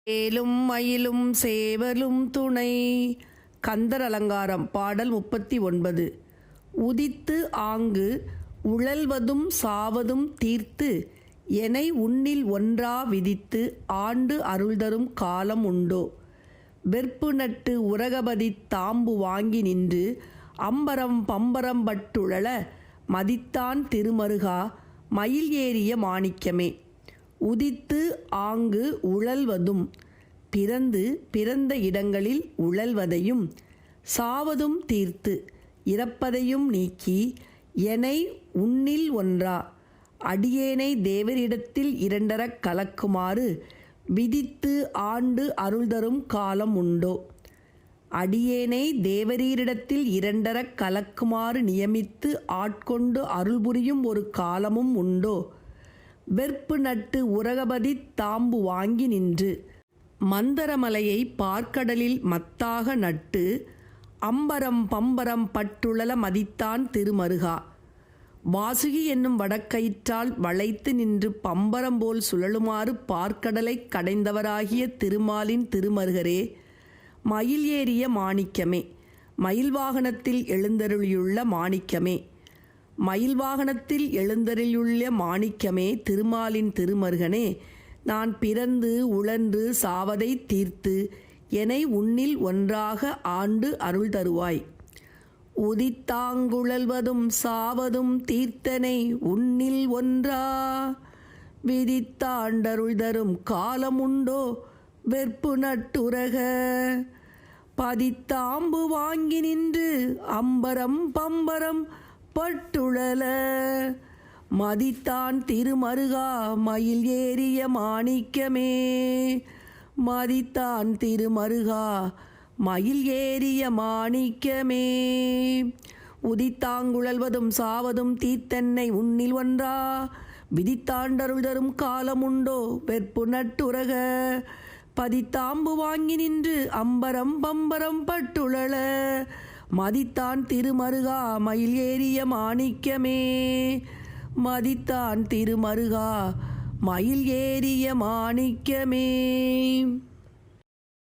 ஏலும் மயிலும் சேவலும் துணை. கந்தர் அலங்காரம். பாடல் 39. உதித்து ஆங்கு உழல்வதும் சாவதும் தீர்த்து எனை உன்னில் ஒன்றா விதித்து ஆண்டு அருள்தரும் காலம் உண்டோ. வெற்பு நட்டு உரகபதி தாம்பு வாங்கி நின்று அம்பரம் பம்பரம் பட்டுழல மதித்தான் திருமருகா மயில் ஏறிய மாணிக்கமே. உதித்து ஆங்கு உழல்வதும் பிறந்த இடங்களில் உழல்வதையும் சாவதும் தீர்த்து இறப்பதையும் நீக்கி எனை உன்னில் ஒன்றா அடியேனை தேவரிடத்தில் இரண்டரக் கலக்குமாறு விதித்து ஆண்டு அருள்தரும் காலம் உண்டோ. அடியேனை தேவரீரிடத்தில் இரண்டரக் கலக்குமாறு நியமித்து ஆட்கொண்டு அருள்புரியும் ஒரு காலமும் உண்டோ. வெற்பு நட்டு உரகபதி தாம்பு வாங்கி நின்று மந்தரமலையை பார்க்கடலில் மத்தாக நட்டு அம்பரம் பம்பரம் பட்டுழல மதித்தான் திருமருகா. வாசுகி என்னும் வடக்கயிற்றால் வளைத்து நின்று பம்பரம் போல் சுழலுமாறு பார்க்கடலை கடைந்தவராகிய திருமாலின் திருமருகரே, மயில் ஏறிய மாணிக்கமே. மயில் வாகனத்தில் எழுந்தருளியுள்ள மாணிக்கமே. மயில் வாகனத்தில் எழுந்தருளியுள்ள மாணிக்கமே, திருமாலின் திருமருகனே, நான் பிறந்து உழன்று சாவதை தீர்த்து எனை உன்னில் ஒன்றாக ஆண்டு அருள் தருவாய். உதித்தாங்குழல்வதும் சாவதும் தீர்த்தனை உன்னில் ஒன்றா விதித்தாண்டருள் தரும் காலம் உண்டோ. வெற்பு நட்டுரக பதித்தாம்பு வாங்கி நின்று அம்பரம் பம்பரம் பட்டுழல மதித்தான் திருமருகா மயில் ஏறிய மாணிக்கமே. மதித்தான் திருமருகா மயில் ஏறிய மாணிக்கமே. உதித்தாங்குழல்வதும் சாவதும் தீர்த்தென்னை உன்னில் ஒன்றா விதித்தாண்டருள் தரும் காலம் உண்டோ. வெற்பு நட்டுரக பதித்தாம்பு வாங்கி நின்று அம்பரம் பம்பரம் பட்டுழல மதித்தான் திருமருகா மயில் ஏறிய மாணிக்கமே. மதித்தான் திருமருகா மயில் ஏறிய மாணிக்கமே.